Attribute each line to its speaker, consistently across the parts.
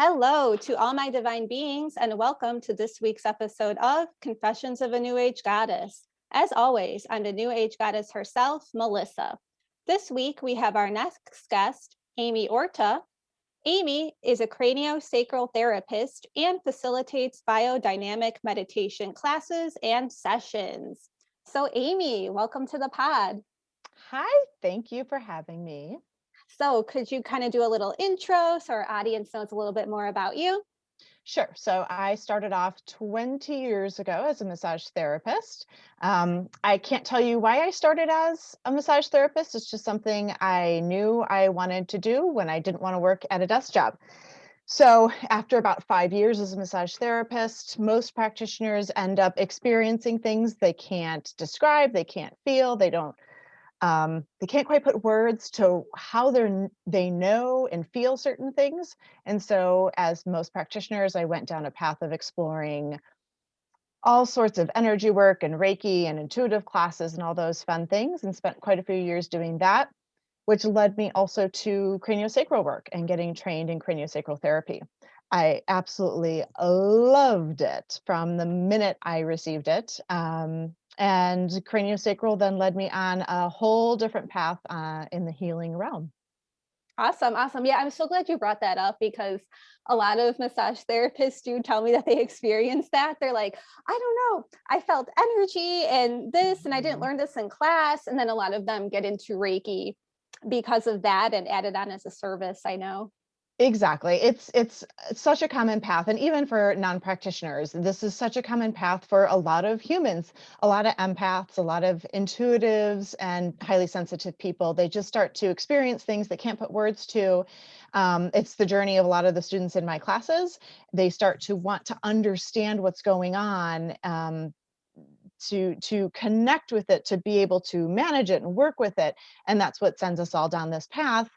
Speaker 1: Hello to all my divine beings, and welcome to this week's episode of Confessions of a New Age Goddess. As always, I'm the New Age Goddess herself, Melissa. This week, we have our next guest, Aimee Orta. Aimee is a craniosacral therapist and facilitates biodynamic meditation classes and sessions. So, Aimee, welcome to the pod.
Speaker 2: Hi, thank you for having me.
Speaker 1: So, could you kind of do a little intro so our audience knows a little bit more about you?
Speaker 2: Sure. So I started off 20 years ago as a massage therapist. I can't tell you why I started as a massage therapist. It's just something I knew I wanted to do when I didn't want to work at a desk job. So after about 5 years as a massage therapist, most practitioners end up experiencing things they can't describe, they can't feel, they can't quite put words to how they know and feel certain things. And so as most practitioners, I went down a path of exploring all sorts of energy work and Reiki and intuitive classes and all those fun things, and spent quite a few years doing that, which led me also to craniosacral work and getting trained in craniosacral therapy. I absolutely loved it from the minute I received it. And craniosacral then led me on a whole different path in the healing realm.
Speaker 1: Awesome, awesome. Yeah, I'm so glad you brought that up because a lot of massage therapists do tell me that they experience that. They're like, I don't know, I felt energy and this, and I didn't
Speaker 2: Mhm.
Speaker 1: learn this in class. And then a lot of them get into Reiki because of that and add it on as a service, I know.
Speaker 2: Exactly. It's such a common path, and even for non-practitioners, this is such a common path for a lot of humans, a lot of empaths, a lot of intuitives and highly sensitive people. They just start to experience things they can't put words to. It's the journey of a lot of the students in my classes. They start to want to understand what's going on. To connect with it, to be able to manage it and work with it, and that's what sends us all down this path.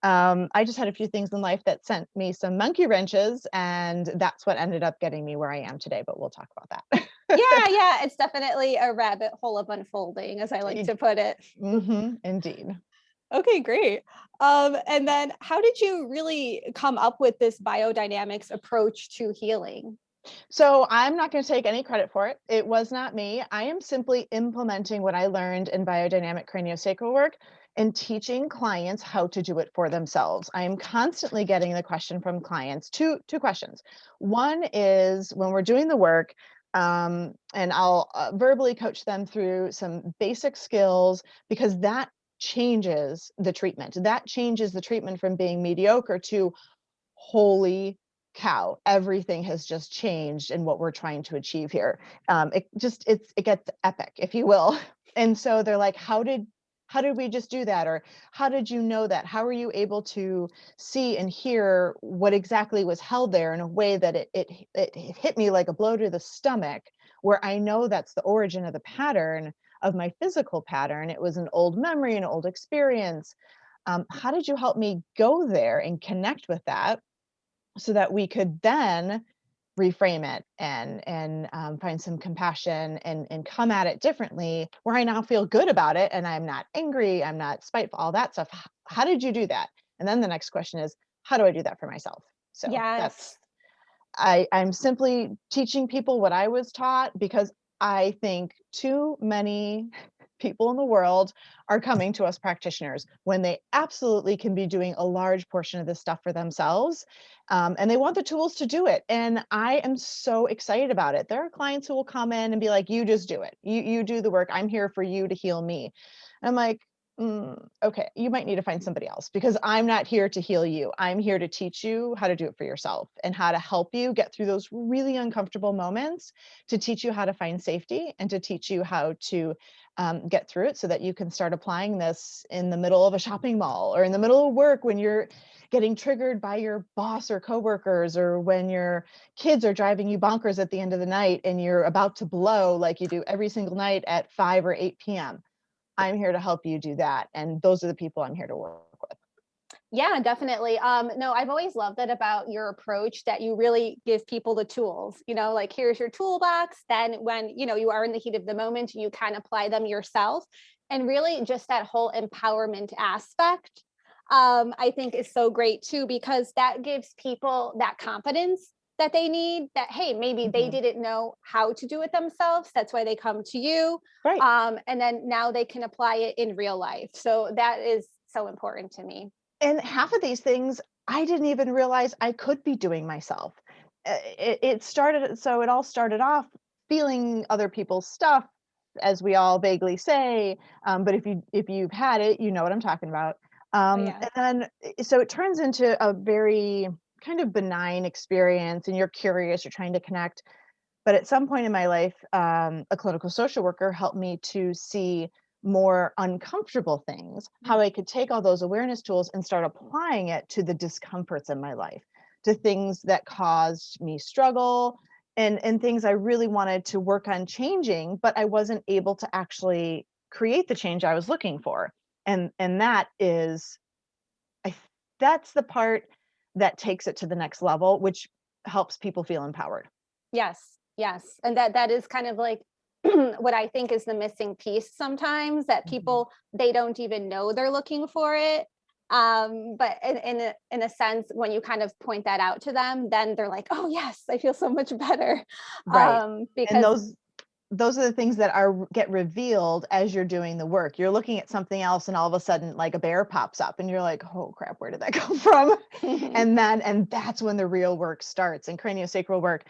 Speaker 2: I just had a few things in life that sent me some monkey wrenches, and that's what ended up getting me where I am today, but we'll talk about
Speaker 1: Yeah,
Speaker 2: that.
Speaker 1: yeah, it's definitely a rabbit hole of unfolding, as I like to put it.
Speaker 2: Indeed.
Speaker 1: Okay, great. And then how did you really come up with this biodynamics approach to healing?
Speaker 2: So I'm not going to take any credit for it. It was not me. I am simply implementing what I learned in biodynamic craniosacral work and teaching clients how to do it for themselves. I am constantly getting the question from clients, two questions. One is when we're doing the work, and I'll verbally coach them through some basic skills, because that changes the treatment. That changes the treatment from being mediocre to holy cow, everything has just changed in what we're trying to achieve here. It gets epic, if you will. And so they're like, how did we just do that? Or how did you know that? How were you able to see and hear what exactly was held there in a way that it hit me like a blow to the stomach, where I know that's the origin of the pattern of my physical pattern. It was an old memory, an old experience. How did you help me go there and connect with that, so that we could then reframe it and find some compassion and come at it differently, where I now feel good about it and I'm not angry, I'm not spiteful, all that stuff. How did you do that? And then the next question is, how do I do that for myself? So
Speaker 1: Yes.
Speaker 2: I'm simply teaching people what I was taught, because I think too many people in the world are coming to us practitioners when they absolutely can be doing a large portion of this stuff for themselves. And they want the tools to do it. And I am so excited about it. There are clients who will come in and be like, you just do it. You do the work. I'm here for you to heal me. And I'm like, okay, you might need to find somebody else, because I'm not here to heal you. I'm here to teach you how to do it for yourself and how to help you get through those really uncomfortable moments, to teach you how to find safety and to teach you how to get through it, so that you can start applying this in the middle of a shopping mall or in the middle of work when you're getting triggered by your boss or coworkers, or when your kids are driving you bonkers at the end of the night and you're about to blow like you do every single night at 5 or 8 p.m. I'm here to help you do that. And those are the people I'm here to work with.
Speaker 1: Yeah, definitely. No, I've always loved it about your approach that you really give people the tools, like here's your toolbox. Then when, you are in the heat of the moment, you can apply them yourself and really just that whole empowerment aspect. I think is so great too, because that gives people that confidence that they need, that, hey, maybe they
Speaker 2: Mhm.
Speaker 1: didn't know how to do it themselves. That's why they come to you.
Speaker 2: Right.
Speaker 1: And then now they can apply it in real life. So that is so important to me.
Speaker 2: And half of these things I didn't even realize I could be doing myself. It all started off feeling other people's stuff, as we all vaguely say. But if you've had it, you know what I'm talking about.
Speaker 1: Oh, yeah.
Speaker 2: And then so it turns into a very kind of benign experience, and you're curious, you're trying to connect. But at some point in my life, a clinical social worker helped me to see more uncomfortable things, how I could take all those awareness tools and start applying it to the discomforts in my life, to things that caused me struggle, and things I really wanted to work on changing, but I wasn't able to actually create the change I was looking for. And that is, I th- that's the part that takes it to the next level, which helps people feel empowered.
Speaker 1: Yes, yes. And that is kind of like what I think is the missing piece sometimes, that
Speaker 2: Mhm.
Speaker 1: people, they don't even know they're looking for it. But in a sense, when you kind of point that out to them, then they're like, oh yes, I feel so much better.
Speaker 2: Right. And
Speaker 1: Because
Speaker 2: those are the things that get revealed as you're doing the work. You're looking at something else and all of a sudden like a bear pops up and you're like, "Oh crap, where did that come from?" And that's when the real work starts. In craniosacral work,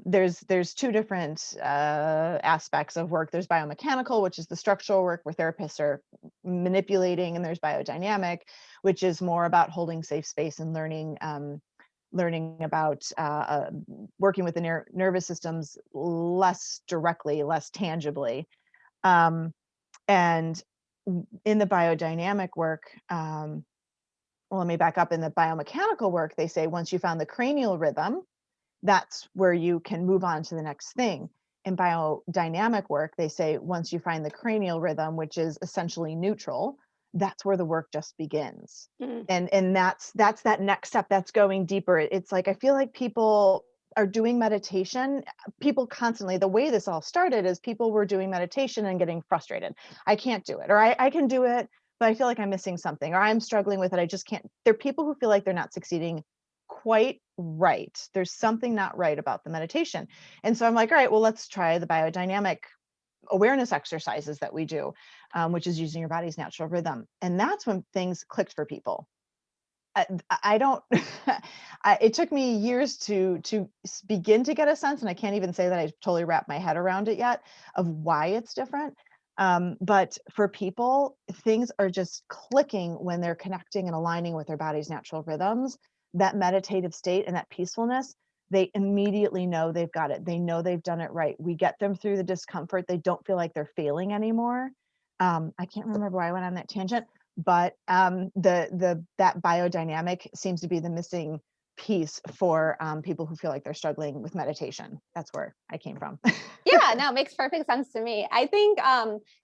Speaker 2: there's two different aspects of work. There's biomechanical, which is the structural work where therapists are manipulating, and there's biodynamic, which is more about holding safe space and learning about working with the nervous systems less directly, less tangibly. Um, and in the biodynamic work, well, let me back up. In the biomechanical work, they say once you found the cranial rhythm, that's where you can move on to the next thing. In biodynamic work, they say once you find the cranial rhythm, which is essentially neutral, that's where the work just begins.
Speaker 1: Mm,
Speaker 2: And that's that next step, that's going deeper. It's like I feel like people are doing meditation. People constantly, the way this all started is people were doing meditation and getting frustrated. I can't do it, or I can do it, but I feel like I'm missing something, or I'm struggling with it. I just can't. There are people who feel like they're not succeeding quite right. There's something not right about the meditation. And so I'm like, all right, well, let's try the biodynamic awareness exercises that we do, which is using your body's natural rhythm. And that's when things clicked for people. I don't. It took me years to begin to get a sense, and I can't even say that I totally wrapped my head around it yet of why it's different. But for people, things are just clicking when they're connecting and aligning with their body's natural rhythms. That meditative state and that peacefulness, they immediately know they've got it. They know they've done it right. We get them through the discomfort. They don't feel like they're failing anymore. I can't remember why I went on that tangent, but the that biodynamic seems to be the missing piece for people who feel like they're struggling with meditation. That's where I came from.
Speaker 1: yeah, no, it makes perfect sense to me. I think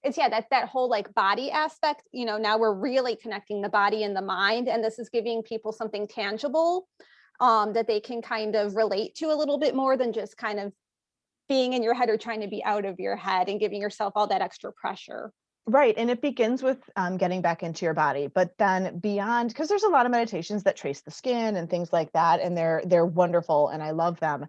Speaker 1: it's, yeah, that whole like body aspect, now we're really connecting the body and the mind, and this is giving people something tangible that they can kind of relate to a little bit more than just kind of being in your head or trying to be out of your head and giving yourself all that extra pressure.
Speaker 2: Right, and it begins with getting back into your body, but then beyond, because there's a lot of meditations that trace the skin and things like that, and they're wonderful, and I love them.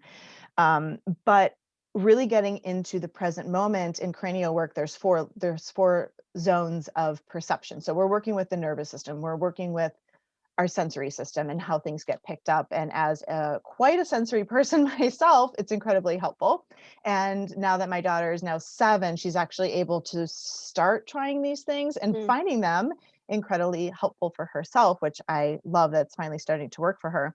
Speaker 2: But really getting into the present moment in cranial work, there's four zones of perception. So we're working with the nervous system, we're working with our sensory system and how things get picked up. And as quite a sensory person myself, it's incredibly helpful. And now that my daughter is now 7, she's actually able to start trying these things and
Speaker 1: Mm,
Speaker 2: finding them incredibly helpful for herself, which I love that's finally starting to work for her.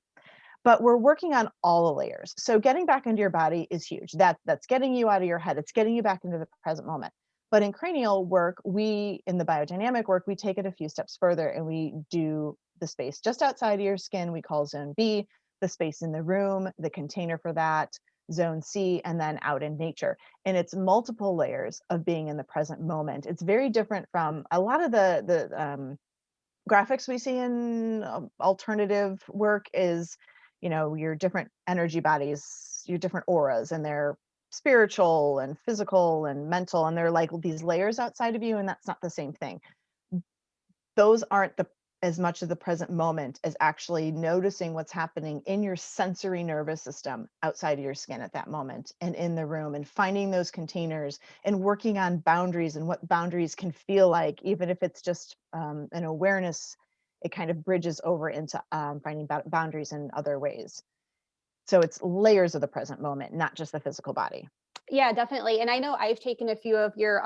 Speaker 2: But we're working on all the layers. So getting back into your body is huge. That's getting you out of your head. It's getting you back into the present moment. But in cranial work, in the biodynamic work, we take it a few steps further and we do the space just outside of your skin, we call zone B, the space in the room, the container for that, zone C, and then out in nature. And it's multiple layers of being in the present moment. It's very different from a lot of the graphics we see in alternative work is, your different energy bodies, your different auras, and they're spiritual and physical and mental, and they're like these layers outside of you, and that's not the same thing. Those aren't as much of the present moment as actually noticing what's happening in your sensory nervous system outside of your skin at that moment and in the room, and finding those containers and working on boundaries and what boundaries can feel like, even if it's just an awareness. It kind of bridges over into finding boundaries in other ways. So it's layers of the present moment, not just the physical body.
Speaker 1: Yeah, definitely. And I know I've taken a few of your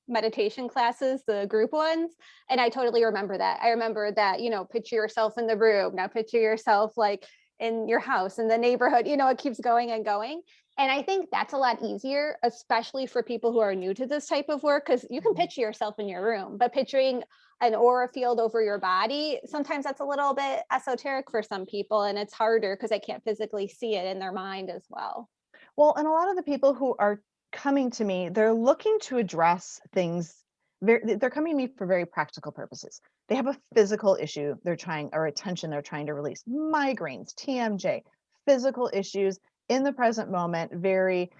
Speaker 1: meditation classes, the group ones, and I totally remember that. I remember that, picture yourself in the room. Now picture yourself like in your house, in the neighborhood, it keeps going and going. And I think that's a lot easier, especially for people who are new to this type of work, because you can
Speaker 2: Mhm.
Speaker 1: picture yourself in your room, but picturing an aura field over your body, sometimes that's a little bit esoteric for some people, and it's harder because they can't physically see it in their mind as well.
Speaker 2: Well, and a lot of the people who are coming to me, they're looking to address things. They're coming to me for very practical purposes. They have a physical issue they're trying, or a tension they're trying to release. Migraines, TMJ, physical issues in the present moment, very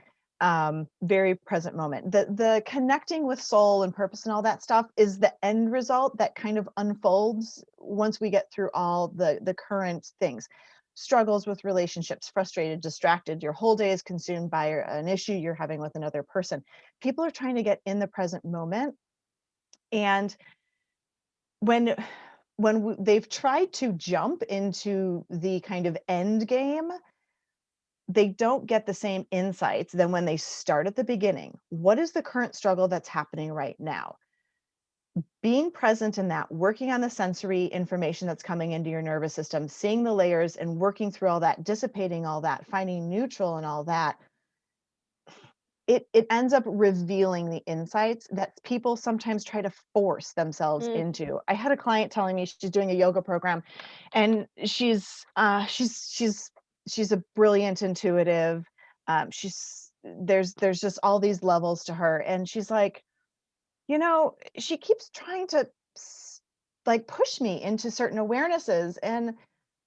Speaker 2: present moment. The connecting with soul and purpose and all that stuff is the end result that kind of unfolds once we get through all the current things. Struggles with relationships, frustrated, distracted, your whole day is consumed by an issue you're having with another person. People are trying to get in the present moment, and when they've tried to jump into the kind of end game, they don't get the same insights than when they start at the beginning. What is the current struggle that's happening right now? Being present in that, working on the sensory information that's coming into your nervous system, seeing the layers and working through all that, dissipating all that, finding neutral and all that, it ends up revealing the insights that people sometimes try to force themselves
Speaker 1: Mm.
Speaker 2: into. I had a client telling me she's doing a yoga program, and she's a brilliant intuitive. She's there's just all these levels to her, and she's like, she keeps trying to like push me into certain awarenesses, and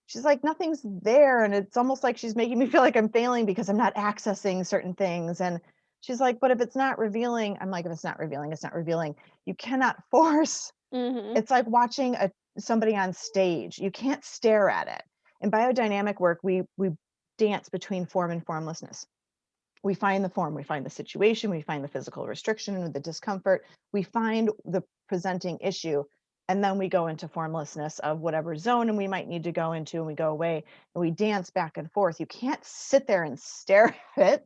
Speaker 2: she's like, nothing's there, and it's almost like she's making me feel like I'm failing because I'm not accessing certain things. And she's like, but if it's not revealing, I'm like, if it's not revealing, it's not revealing. You cannot force.
Speaker 1: Mhm.
Speaker 2: It's like watching somebody on stage. You can't stare at it. In biodynamic work, we dance between form and formlessness. We find the form, we find the situation, we find the physical restriction, the discomfort, we find the presenting issue, and then we go into formlessness of whatever zone and we might need to go into, and we go away and we dance back and forth. You can't sit there and stare at it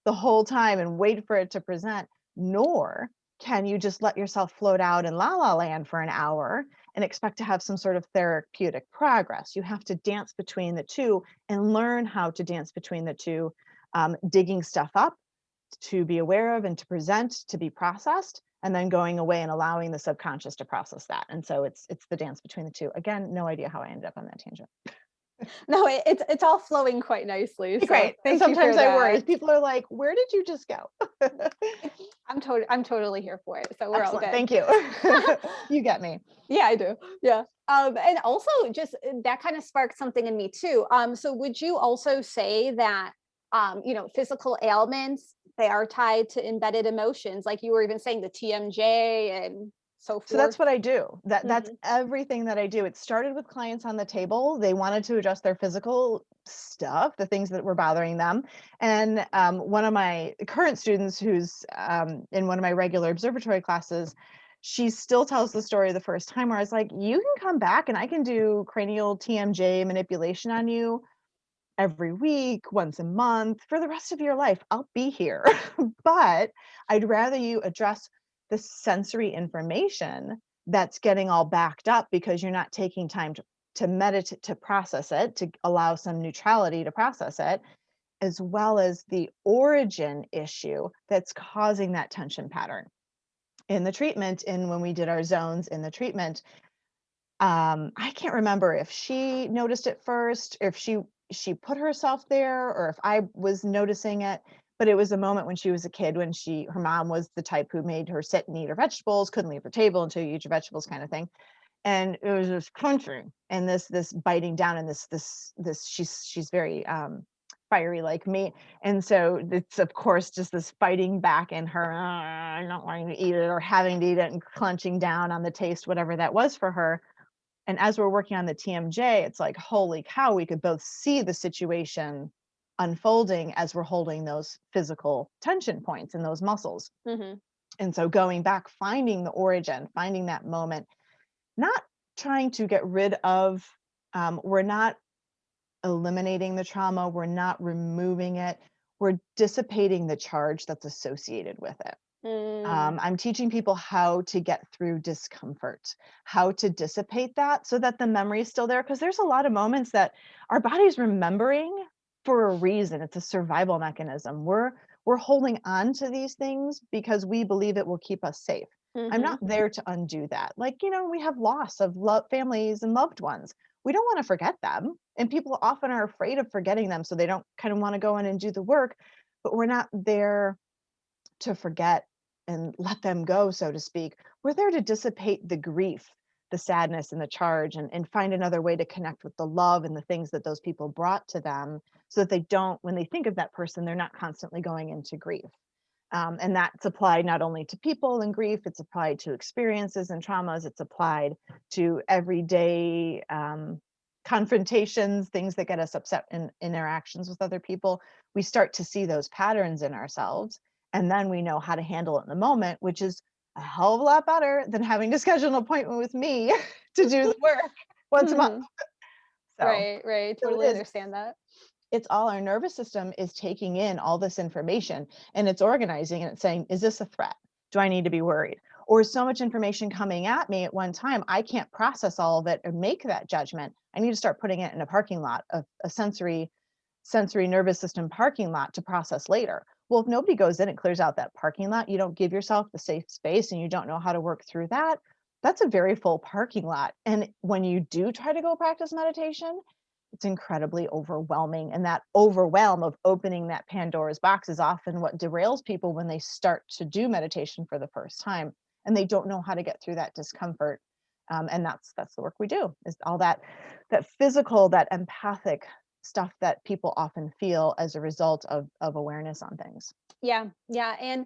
Speaker 2: the whole time and wait for it to present, nor can you just let yourself float out in la la land for an hour and expect to have some sort of therapeutic progress. You have to dance between the two and learn how to dance between the two, digging stuff up to be aware of and to present, to be processed, and then going away and allowing the subconscious to process that. And so it's the dance between the two. Again, no idea how I ended up on that tangent.
Speaker 1: No, it's all flowing quite nicely. So
Speaker 2: Great.
Speaker 1: thank you
Speaker 2: Sometimes
Speaker 1: for
Speaker 2: I worry.
Speaker 1: that.
Speaker 2: People are like, "Where did you just go?"
Speaker 1: I'm totally here for it. So we're all
Speaker 2: Excellent.
Speaker 1: good.
Speaker 2: Thank you. You get me.
Speaker 1: Yeah, I do. Yeah. And also just that kind of sparked something in me too. So would you also say that physical ailments, they are tied to embedded emotions, like you were even saying the TMJ and so
Speaker 2: So that's
Speaker 1: forth?
Speaker 2: what I do. That's
Speaker 1: Hmm.
Speaker 2: everything that I do. It started with clients on the table. They wanted to address their physical stuff, the things that were bothering them. And one of my current students, who's in one of my regular observatory classes, she still tells the story the first time where I was like, you can come back and I can do cranial TMJ manipulation on you every week, once a month, for the rest of your life. I'll be here. But I'd rather you address the sensory information that's getting all backed up because you're not taking time to meditate, to process it, to allow some neutrality to process it, as well as the origin issue that's causing that tension pattern. In the treatment, and when we did our zones in the treatment, I can't remember if she noticed it first, if she put herself there, or if I was noticing it. But it was a moment when she was a kid, when her mom was the type who made her sit and eat her vegetables, couldn't leave her table until you eat your vegetables, kind of thing. And it was this crunching and this biting down, and this she's very fiery like me. And so it's of course just this fighting back in her, not wanting to eat it or having to eat it, and clenching down on the taste, whatever that was for her. And as we're working on the TMJ, it's like, holy cow, we could both see the situation unfolding as we're holding those physical tension points in those muscles.
Speaker 1: Hmm.
Speaker 2: And so going back, finding the origin, finding that moment, not trying to get rid of, we're not eliminating the trauma, we're not removing it, we're dissipating the charge that's associated with it.
Speaker 1: Mm,
Speaker 2: I'm teaching people how to get through discomfort, how to dissipate that so that the memory is still there. Because there's a lot of moments that our body's remembering for a reason. It's a survival mechanism. We're holding on to these things because we believe it will keep us safe. I'm
Speaker 1: hmm.
Speaker 2: not there to undo that. Like, we have loss of families and loved ones. We don't want to forget them. And people often are afraid of forgetting them. So they don't kind of want to go in and do the work. But we're not there to forget and let them go, so to speak. We're there to dissipate the grief, the sadness, and the charge, and find another way to connect with the love and the things that those people brought to them so that they don't, when they think of that person, they're not constantly going into grief. And that's applied not only to people and grief, it's applied to experiences and traumas, it's applied to everyday confrontations, things that get us upset in interactions with other people. We start to see those patterns in ourselves, and then we know how to handle it in the moment, which is a hell of a lot better than having to schedule an appointment with me to do the work once a month.
Speaker 1: Hmm.
Speaker 2: So,
Speaker 1: Right.
Speaker 2: so it
Speaker 1: Totally
Speaker 2: is.
Speaker 1: understand that.
Speaker 2: It's all our nervous system is taking in all this information and it's organizing and it's saying, is this a threat? Do I need to be worried? Or is so much information coming at me at one time, I can't process all of it or make that judgment. I need to start putting it in a parking lot, a sensory nervous system parking lot to process later. Well, if nobody goes in and clears out that parking lot, you don't give yourself the safe space and you don't know how to work through that. That's a very full parking lot. And when you do try to go practice meditation, it's incredibly overwhelming. And that overwhelm of opening that Pandora's box is often what derails people when they start to do meditation for the first time and they don't know how to get through that discomfort. And that's the work we do, is all that physical, that empathic stuff that people often feel as a result of awareness on things.
Speaker 1: Yeah. And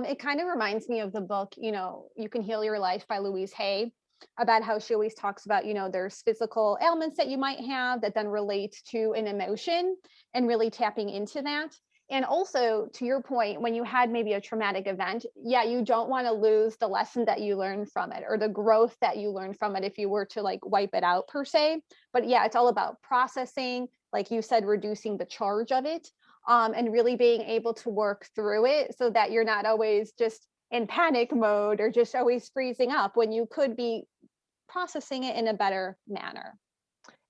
Speaker 1: it kind of reminds me of the book, You Can Heal Your Life by Louise Hay, about how she always talks about, there's physical ailments that you might have that then relate to an emotion and really tapping into that. And also, to your point, when you had maybe a traumatic event, yeah, you don't want to lose the lesson that you learned from it or the growth that you learned from it if you were to like wipe it out per se. But yeah, it's all about processing, like you said, reducing the charge of it, and really being able to work through it so that you're not always just in panic mode or just always freezing up when you could be processing it in a better manner.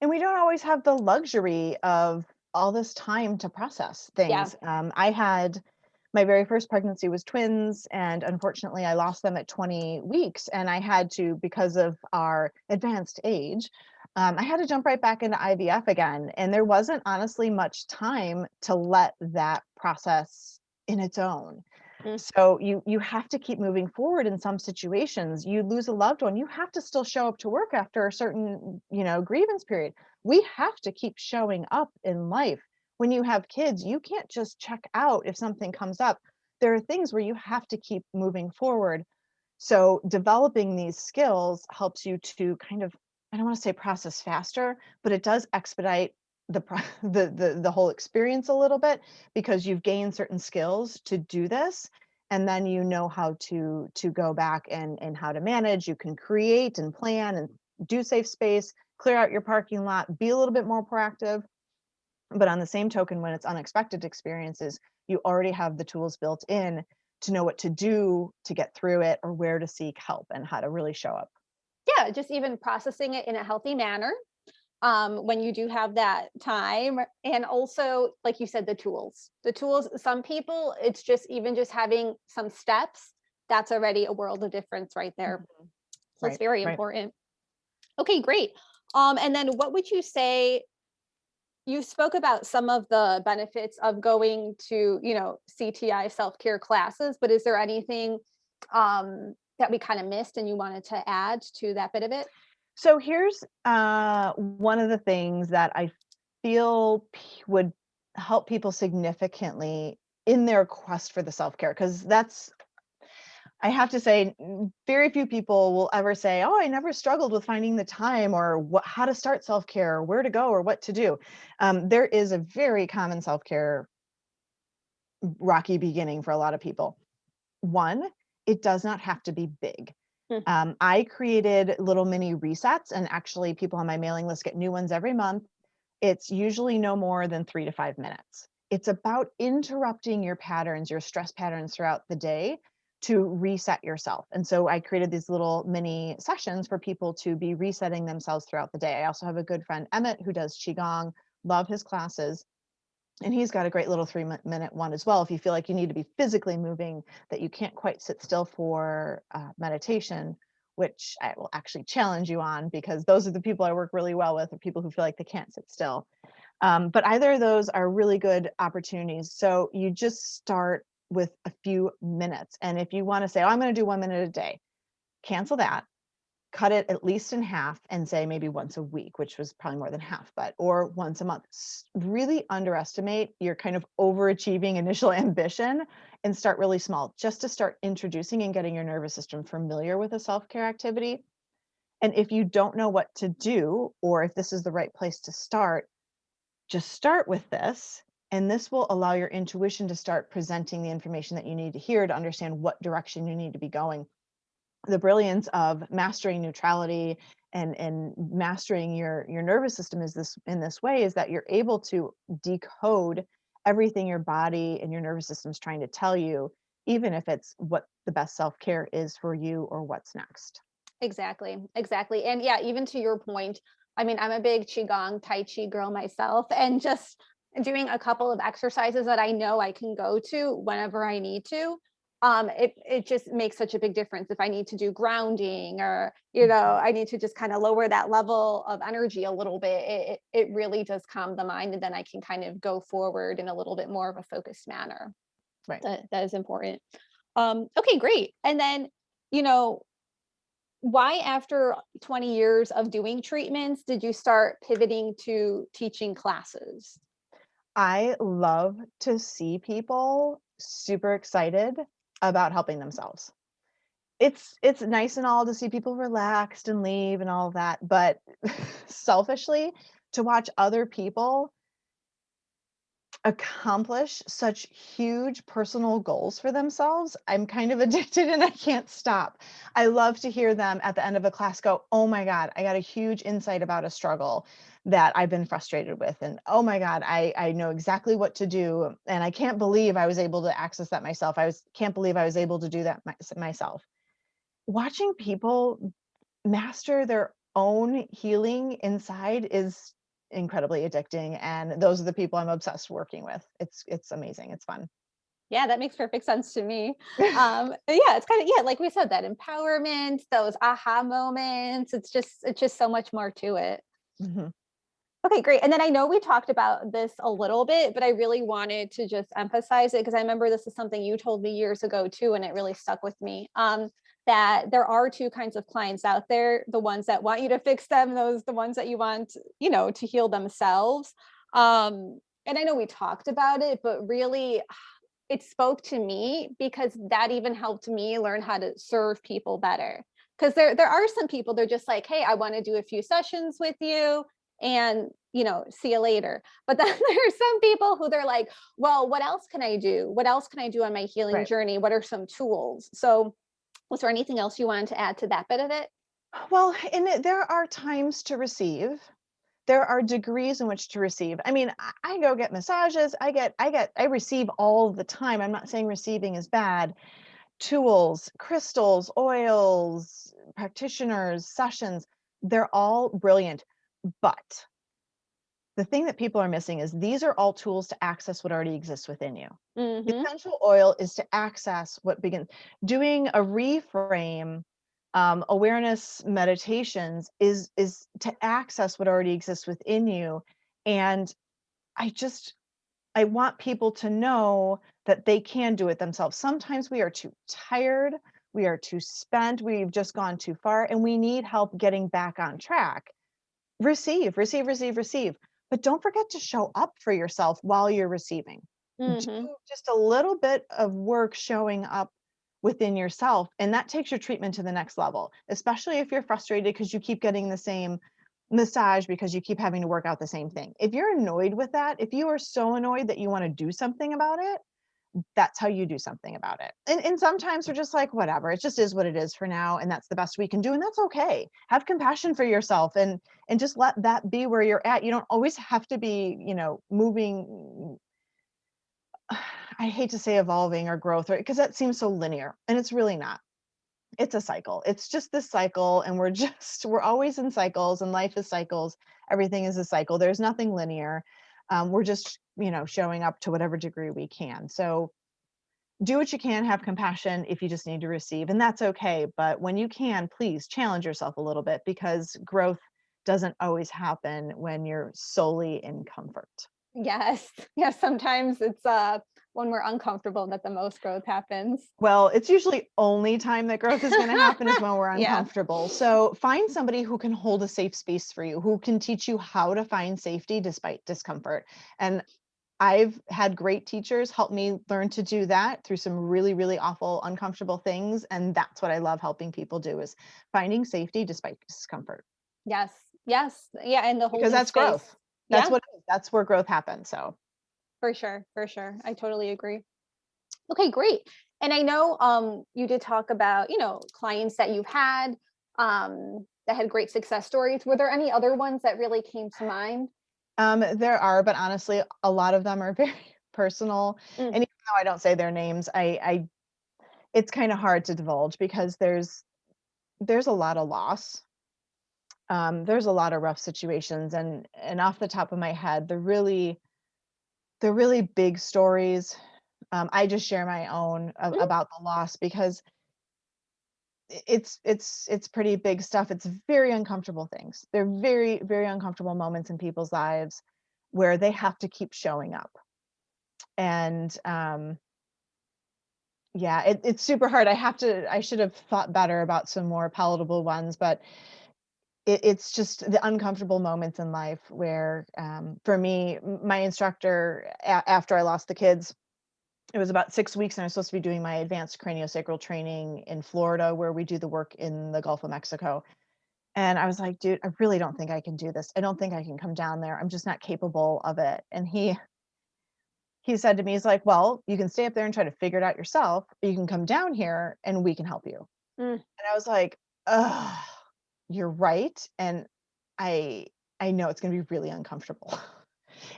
Speaker 2: And we don't always have the luxury of all this time to process
Speaker 1: Yeah.
Speaker 2: things. I had my very first pregnancy was twins, and unfortunately, I lost them at 20 weeks. And I had to, because of our advanced age, I had to jump right back into IVF again. And there wasn't honestly much time to let that process in its own.
Speaker 1: Mm.
Speaker 2: So you have to keep moving forward in some situations. You lose a loved one, you have to still show up to work after a certain, grievance period. We have to keep showing up in life. When you have kids, you can't just check out if something comes up. There are things where you have to keep moving forward. So developing these skills helps you to kind of, I don't want to say process faster, but it does expedite the whole experience a little bit because you've gained certain skills to do this, and then you know how to go back and how to manage. You can create and plan and do safe space, clear out your parking lot, be a little bit more proactive. But on the same token, when it's unexpected experiences, you already have the tools built in to know what to do to get through it or where to seek help and how to really show up.
Speaker 1: Yeah, just even processing it in a healthy manner, when you do have that time. And also, like you said, the tools, some people, it's just even just having some steps, that's already a world of difference right there.
Speaker 2: Mhm.
Speaker 1: So it's
Speaker 2: Right,
Speaker 1: very
Speaker 2: right.
Speaker 1: important. Okay, great. And then what would you say, you spoke about some of the benefits of going to, CTI self-care classes, but is there anything that we kind of missed and you wanted to add to that bit of it?
Speaker 2: So here's one of the things that I feel would help people significantly in their quest for the self care, because that's I have to say, very few people will ever say, "Oh, I never struggled with finding the time," or how to start self-care, or where to go, or what to do. There is a very common self-care rocky beginning for a lot of people. One, it does not have to be big.
Speaker 1: Mm.
Speaker 2: I created little mini resets, and actually, people on my mailing list get new ones every month. It's usually no more than 3 to 5 minutes. It's about interrupting your patterns, your stress patterns throughout the day to reset yourself. And so I created these little mini sessions for people to be resetting themselves throughout the day. I also have a good friend, Emmett, who does Qigong, love his classes. And he's got a great little 3-minute one as well. If you feel like you need to be physically moving, that you can't quite sit still for meditation, which I will actually challenge you on, because those are the people I work really well with, are people who feel like they can't sit still. But either of those are really good opportunities. So you just start with a few minutes. And if you want to say, oh, I'm going to do 1 minute a day, cancel that, cut it at least in half, and say maybe once a week, which was probably more than half, but or once a month. Really underestimate your kind of overachieving initial ambition and start really small, just to start introducing and getting your nervous system familiar with a self-care activity. And if you don't know what to do, or if this is the right place to start, just start with this. And this will allow your intuition to start presenting the information that you need to hear to understand what direction you need to be going. The brilliance of mastering neutrality and mastering your nervous system is this in this way, is that you're able to decode everything your body and your nervous system is trying to tell you, even if it's what the best self-care is for you or what's next.
Speaker 1: Exactly, exactly. And yeah, even to your point, I mean, I'm a big Qigong Tai Chi girl myself, and just doing a couple of exercises that I know I can go to whenever I need to. It just makes such a big difference if I need to do grounding, or,
Speaker 2: Mhm.
Speaker 1: I need to just kind of lower that level of energy a little bit. It really does calm the mind, and then I can kind of go forward in a little bit more of a focused manner.
Speaker 2: Right.
Speaker 1: That is important. Okay, great. And then, you know, why after 20 years of doing treatments did you start pivoting to teaching classes?
Speaker 2: I love to see people super excited about helping themselves. It's nice and all to see people relaxed and leave and all of that, but selfishly, to watch other people accomplish such huge personal goals for themselves, I'm kind of addicted and I can't stop. I love to hear them at the end of a class go, "Oh my God, I got a huge insight about a struggle that I've been frustrated with." And "Oh my God, I know exactly what to do. And I can't believe I was able to access that myself. Can't believe I was able to do that myself." Watching people master their own healing inside is incredibly addicting, and those are the people I'm obsessed working with. It's amazing. It's fun.
Speaker 1: Yeah, that makes perfect sense to me. Yeah, it's kind of, yeah, like we said, that empowerment, those aha moments. It's just so much more to it.
Speaker 2: Mhm.
Speaker 1: Okay, great. And then I know we talked about this a little bit, but I really wanted to just emphasize it because I remember this is something you told me years ago too, and it really stuck with me. That there are two kinds of clients out there: the ones that want you to fix them, those the ones that you want, to heal themselves. And I know we talked about it, but really, it spoke to me because that even helped me learn how to serve people better. Because there are some people, they're just like, hey, I want to do a few sessions with you, and see you later. But then there are some people who they're like, well, what else can I do? What else can I do on my healing
Speaker 2: Right.
Speaker 1: journey? What are some tools? So was there anything else you wanted to add to that bit of it?
Speaker 2: Well, in it, there are times to receive. There are degrees in which to receive. I mean, I go get massages. I receive all the time. I'm not saying receiving is bad. Tools, crystals, oils, practitioners, sessions, they're all brilliant. But the thing that people are missing is these are all tools to access what already exists within you.
Speaker 1: Mm-hmm.
Speaker 2: Essential oil is to access what begins. Doing a reframe, awareness meditations is to access what already exists within you. And I just I want people to know that they can do it themselves. Sometimes we are too tired, we are too spent, we've just gone too far, and we need help getting back on track. Receive, receive, receive, receive. But don't forget to show up for yourself while you're receiving. Do
Speaker 1: Mm-hmm.
Speaker 2: just a little bit of work showing up within yourself. And that takes your treatment to the next level, especially if you're frustrated because you keep getting the same massage because you keep having to work out the same thing. If you're annoyed with that, if you are so annoyed that you want to do something about it, that's how you do something about it. And sometimes we're just like, whatever, it just is what it is for now. And that's the best we can do. And that's okay. Have compassion for yourself and just let that be where you're at. You don't always have to be, moving. I hate to say evolving or growth, because that seems so linear and it's really not. It's a cycle. It's just this cycle. And we're always in cycles, and life is cycles. Everything is a cycle. There's nothing linear. We're just, showing up to whatever degree we can. So do what you can, have compassion if you just need to receive, and that's okay. But when you can, please challenge yourself a little bit, because growth doesn't always happen when you're solely in comfort.
Speaker 1: Yes. Yeah. Sometimes it's when we're uncomfortable that the most growth happens.
Speaker 2: Well, it's usually only time that growth is going to happen is when we're
Speaker 1: Yeah.
Speaker 2: uncomfortable. So find somebody who can hold a safe space for you, who can teach you how to find safety despite discomfort. And I've had great teachers help me learn to do that through some really, really awful, uncomfortable things. And that's what I love helping people do, is finding safety despite discomfort,
Speaker 1: Yes. Yes. Yeah. And the
Speaker 2: because
Speaker 1: holding
Speaker 2: that's
Speaker 1: space.
Speaker 2: growth. That's
Speaker 1: Yeah,
Speaker 2: what it is. That's where growth happens. So
Speaker 1: for sure. For sure. I totally agree. Okay, great. And I know you did talk about, clients that you've had that had great success stories. Were there any other ones that really came to mind?
Speaker 2: there are, but honestly, a lot of them are very personal.
Speaker 1: Mm,
Speaker 2: And even though I don't say their names, I it's kind of hard to divulge, because there's a lot of loss. There's a lot of rough situations, and off the top of my head, the really big stories, I just share my own
Speaker 1: mhm.
Speaker 2: about the loss, because it's pretty big stuff. It's very uncomfortable things. They're very, very uncomfortable moments in people's lives where they have to keep showing up. And yeah, it's super hard. I should have thought better about some more palatable ones, but it's just the uncomfortable moments in life where, for me, my instructor, after I lost the kids, it was about 6 weeks, and I was supposed to be doing my advanced craniosacral training in Florida, where we do the work in the Gulf of Mexico. And I was like, dude, I really don't think I can do this. I don't think I can come down there. I'm just not capable of it. And he said to me, he's like, well, you can stay up there and try to figure it out yourself, or you can come down here and we can help you.
Speaker 1: Mm,
Speaker 2: And I was like, ugh, you're right. And I I know it's gonna be really uncomfortable.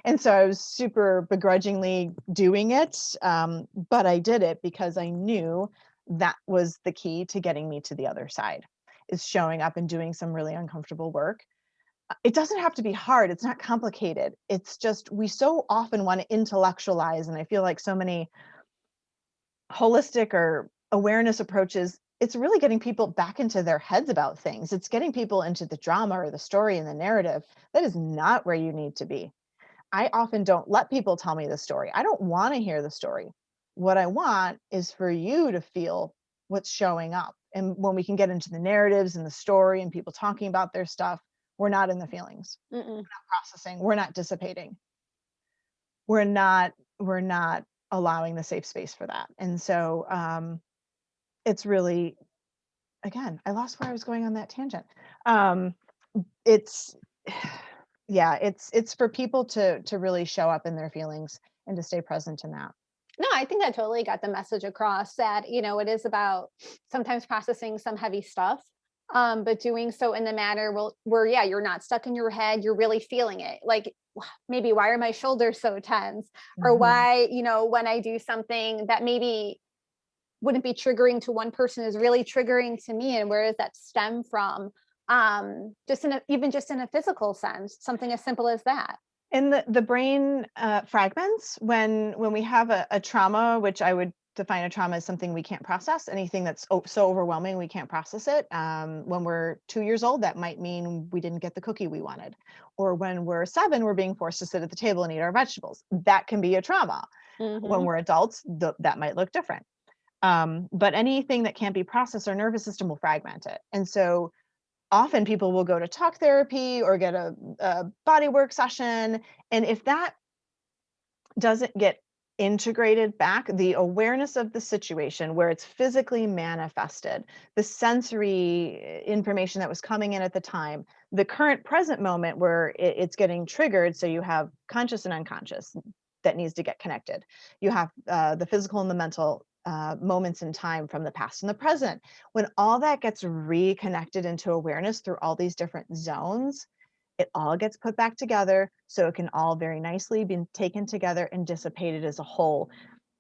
Speaker 2: And so I was super begrudgingly doing it. But I did it because I knew that was the key to getting me to the other side, is showing up and doing some really uncomfortable work. It doesn't have to be hard. It's not complicated. It's just we so often want to intellectualize. And I feel like so many holistic or awareness approaches, it's really getting people back into their heads about things. It's getting people into the drama or the story and the narrative. That is not where you need to be. I often don't let people tell me the story. I don't want to hear the story. What I want is for you to feel what's showing up. And when we can get into the narratives and the story and people talking about their stuff, we're not in the feelings,
Speaker 1: mm-mm.
Speaker 2: processing, we're not dissipating. We're not allowing the safe space for that. And so it's really, again, I lost where I was going on that tangent. Um it's yeah, it's for people to really show up in their feelings and to stay present in that.
Speaker 1: No, I think I totally got the message across that, it is about sometimes processing some heavy stuff, but doing so in the manner where, yeah, you're not stuck in your head, you're really feeling it. Like, maybe why are my shoulders so tense? Or
Speaker 2: Mhm.
Speaker 1: why, when I do something that maybe wouldn't be triggering to one person is really triggering to me, and where does that stem from? Just even just in a physical sense, something as simple as that.
Speaker 2: And the brain fragments when we have a trauma, which I would define a trauma as something we can't process, anything that's so overwhelming we can't process it. When we're 2 years old, that might mean we didn't get the cookie we wanted. Or when we're 7, we're being forced to sit at the table and eat our vegetables. That can be a trauma. When
Speaker 1: Hmm.
Speaker 2: we're adults, that might look different. But anything that can't be processed, our nervous system will fragment it. And so often people will go to talk therapy or get a body work session. And if that doesn't get integrated back the awareness of the situation where it's physically manifested, the sensory information that was coming in at the time, the current present moment where it's getting triggered. So you have conscious and unconscious that needs to get connected. You have the physical and the mental moments in time from the past and the present. When all that gets reconnected into awareness through all these different zones, it all gets put back together so it can all very nicely be taken together and dissipated as a whole.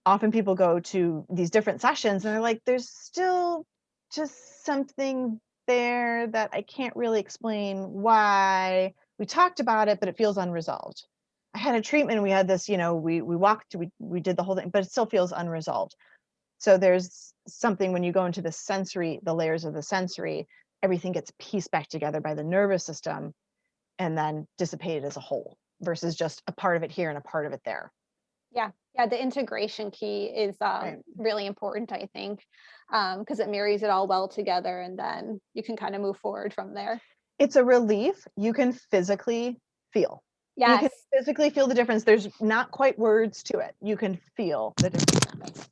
Speaker 2: Often people go to these different sessions and they're like, there's still just something there that I can't really explain why. We talked about it, but it feels unresolved. I had a treatment and we had this, we walked, we did the whole thing, but it still feels unresolved. So there's something when you go into the sensory, the layers of the sensory, everything gets pieced back together by the nervous system and then dissipated as a whole versus just a part of it here and a part of it there.
Speaker 1: Yeah. Yeah. The integration key is
Speaker 2: Right.
Speaker 1: really important, I think, because it marries it all well together and then you can kind of move forward from there.
Speaker 2: It's a relief you can physically feel. You can
Speaker 1: Yes.
Speaker 2: physically feel the difference. There's not quite words to it. You can feel the difference.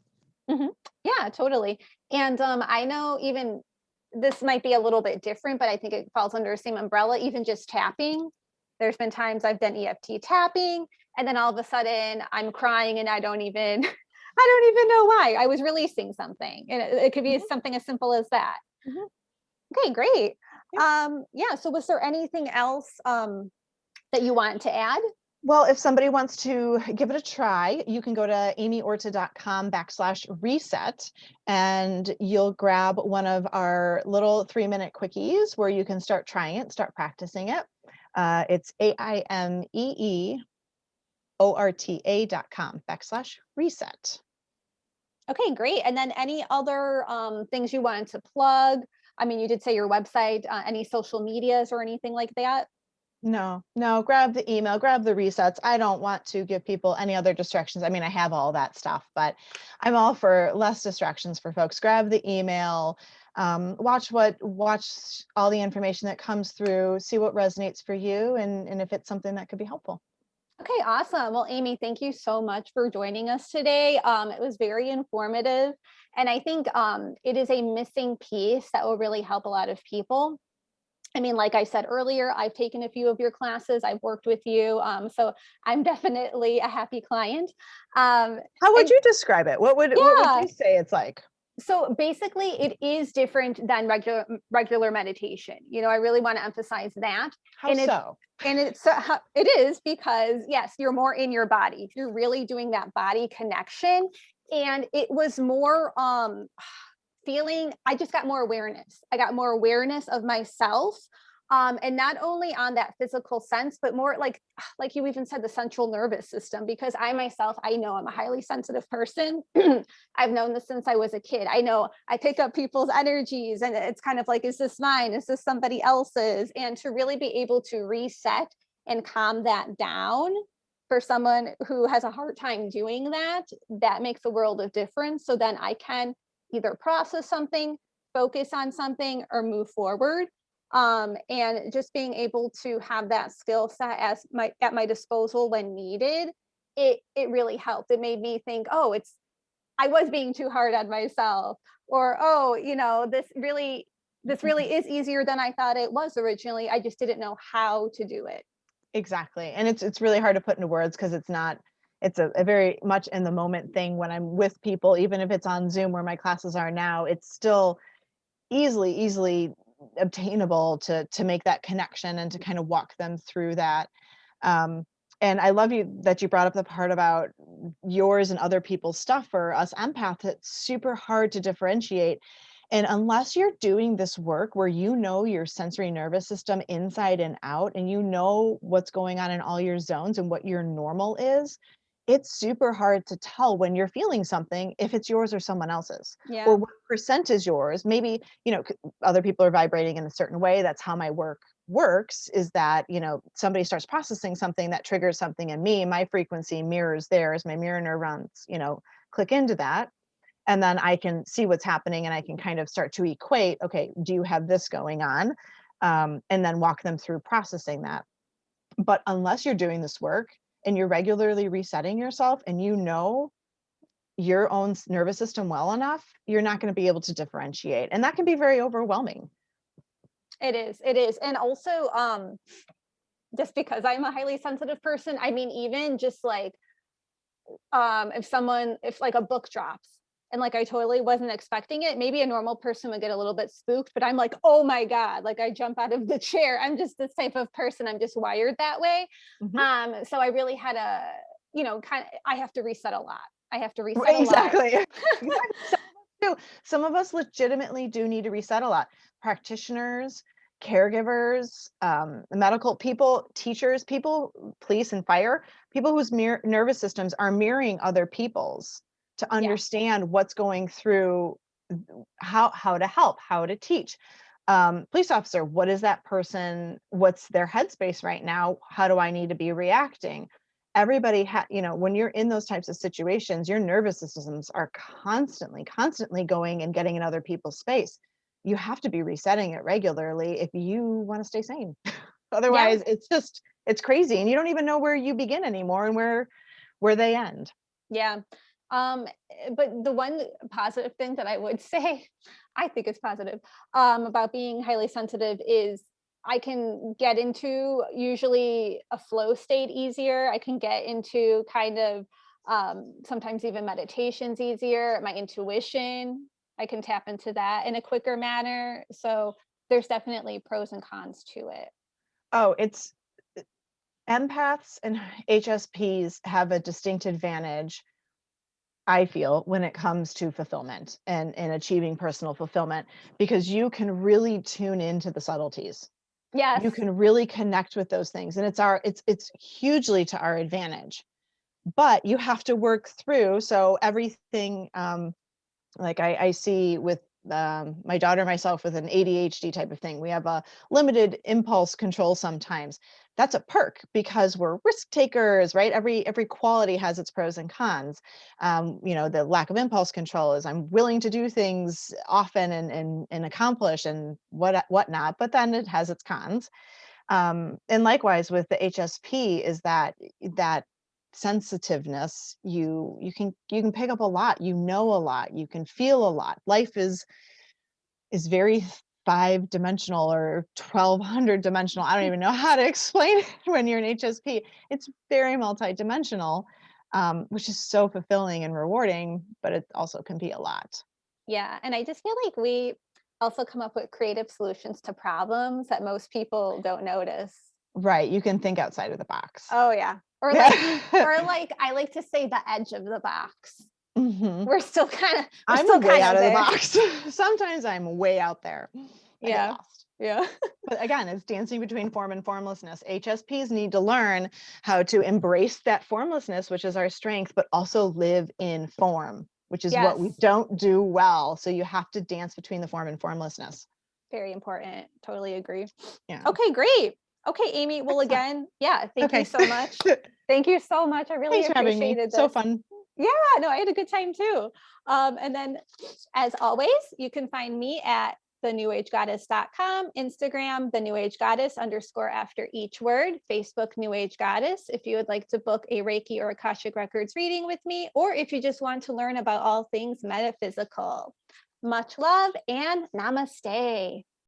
Speaker 1: Mhm. Yeah, totally. And I know even this might be a little bit different, but I think it falls under the same umbrella, even just tapping. There's been times I've done EFT tapping, and then all of a sudden I'm crying and I don't even I don't even know why. I was releasing something. And it could be
Speaker 2: Mhm,
Speaker 1: something as simple as that.
Speaker 2: mhm.
Speaker 1: Okay, great.
Speaker 2: Yep.
Speaker 1: Yeah, so was there anything else that you want to add?
Speaker 2: Well, if somebody wants to give it a try, you can go to aimeeorta.com/reset and you'll grab one of our little 3-minute quickies where you can start trying it, start practicing it. It's aimeeorta.com/reset.
Speaker 1: Okay, great. And then any other things you wanted to plug? I mean, you did say your website, any social medias or anything like that?
Speaker 2: No, no, grab the email, grab the resets. I don't want to give people any other distractions. I mean, I have all that stuff, but I'm all for less distractions for folks. Grab the email, watch all the information that comes through, see what resonates for you, and if it's something that could be helpful.
Speaker 1: Okay, awesome. Well, Aimee, thank you so much for joining us today. It was very informative. And I think it is a missing piece that will really help a lot of people. I mean, like I said earlier, I've taken a few of your classes, I've worked with you. So I'm definitely a happy client.
Speaker 2: How would
Speaker 1: And
Speaker 2: you describe it? What would
Speaker 1: yeah,
Speaker 2: you say it's like?
Speaker 1: so basically it is different than regular meditation. I really want to emphasize that.
Speaker 2: How
Speaker 1: And
Speaker 2: so?
Speaker 1: it is because yes, you're more in your body, you're really doing that body connection. And it was more feeling, I just got more awareness. I got more awareness of myself. And not only on that physical sense, but more like you even said, the central nervous system, because I myself, I know I'm a highly sensitive person. I've known this since I was a kid. I know I pick up people's energies and it's kind of like, is this mine? Is this somebody else's? And to really be able to reset and calm that down for someone who has a hard time doing that, that makes a world of difference. So then I can either process something, focus on something, or move forward. And just being able to have that skill set at my disposal when needed, it really helped. It made me think, oh, I was being too hard on myself, or oh, this really is easier than I thought it was originally. I just didn't know how to do it.
Speaker 2: Exactly. And it's really hard to put into words because it's a very much in the moment thing when I'm with people, even if it's on Zoom where my classes are now, it's still easily obtainable to make that connection and to kind of walk them through that. Um, and I love that you brought up the part about yours and other people's stuff. For us empaths, it's super hard to differentiate. And unless you're doing this work where you know your sensory nervous system inside and out, and you know what's going on in all your zones and what your normal is, it's super hard to tell when you're feeling something if it's yours or someone else's, or
Speaker 1: Yeah.
Speaker 2: what percent is yours. Maybe, other people are vibrating in a certain way. That's how my work works, is that, somebody starts processing something that triggers something in me. My frequency mirrors theirs. My mirror neurons, click into that. And then I can see what's happening and I can kind of start to equate, okay, do you have this going on? And then walk them through processing that. But unless you're doing this work and you're regularly resetting yourself and your own nervous system well enough, you're not going to be able to differentiate. And that can be very overwhelming.
Speaker 1: It is. It is. And also, just because I'm a highly sensitive person, I mean, even just like, if like a book drops and like I totally wasn't expecting it, maybe a normal person would get a little bit spooked, but I'm like, oh my God, like I jump out of the chair. I'm just this type of person. I'm just wired that way.
Speaker 2: Mhm.
Speaker 1: So I really had I have to reset a lot. I have to reset
Speaker 2: Right,
Speaker 1: a lot.
Speaker 2: exactly. Exactly. Some of us legitimately do need to reset a lot. Practitioners, caregivers, medical people, teachers, people, police and fire, people whose nervous systems are mirroring other people's to
Speaker 1: Yeah.
Speaker 2: understand what's going through, how to help, how to teach. Police officer, what is that person? What's their headspace right now? How do I need to be reacting? Everybody when you're in those types of situations, your nervous systems are constantly going and getting in other people's space. You have to be resetting it regularly if you want to stay sane.
Speaker 1: Yeah.
Speaker 2: Otherwise, it's crazy, and you don't even know where you begin anymore and where they end.
Speaker 1: Yeah. But the one positive thing that I would say, I think it's positive, about being highly sensitive is I can get into usually a flow state easier. I can get into kind of sometimes even meditations easier. My intuition, I can tap into that in a quicker manner. So there's definitely pros and cons to it.
Speaker 2: Oh, it's empaths and HSPs have a distinct advantage, I feel, when it comes to fulfillment and achieving personal fulfillment, because you can really tune into the subtleties.
Speaker 1: Yes.
Speaker 2: You can really connect with those things, and it's hugely to our advantage. But you have to work through, so everything, like I see with my daughter and myself with an ADHD type of thing. We have a limited impulse control sometimes. That's a perk because we're risk takers, right? Every quality has its pros and cons. The lack of impulse control is I'm willing to do things often and accomplish and whatnot, but then it has its cons. And likewise with the HSP is that sensitiveness, you can pick up a lot, a lot, you can feel a lot. Life is very 5 dimensional or 1200 dimensional. I don't even know how to explain it when you're an HSP. It's very multidimensional, which is so fulfilling and rewarding, but it also can be a lot.
Speaker 1: Yeah, and I just feel like we also come up with creative solutions to problems that most people don't notice.
Speaker 2: Right, you can think outside of the box.
Speaker 1: Oh yeah.
Speaker 2: Yeah.
Speaker 1: Or like I like to say the edge of the box.
Speaker 2: Mhm.
Speaker 1: We're
Speaker 2: I'm
Speaker 1: still
Speaker 2: way
Speaker 1: kind
Speaker 2: out
Speaker 1: of
Speaker 2: of the
Speaker 1: there.
Speaker 2: box. Sometimes I'm way out there. I get
Speaker 1: Yeah.
Speaker 2: lost.
Speaker 1: Yeah.
Speaker 2: But again, it's dancing between form and formlessness. HSPs need to learn how to embrace that formlessness, which is our strength, but also live in form, which is what we
Speaker 1: Yes.
Speaker 2: don't do well. So you have to dance between the form and formlessness.
Speaker 1: Very important. Totally agree.
Speaker 2: Yeah.
Speaker 1: Okay, great. Okay, Amy. Well,
Speaker 2: Excellent.
Speaker 1: again, yeah, thank you
Speaker 2: Okay.
Speaker 1: so much. Thank you so much. I really
Speaker 2: Thanks for having me.
Speaker 1: appreciated
Speaker 2: So
Speaker 1: this.
Speaker 2: fun.
Speaker 1: Yeah, no, I had a good time too. And then, as always, you can find me at thenewagegoddess.com, Instagram, the New Age Goddess _ after each word, Facebook, New Age Goddess. If you would like to book a Reiki or Akashic Records reading with me, or if you just want to learn about all things metaphysical. Much love and namaste.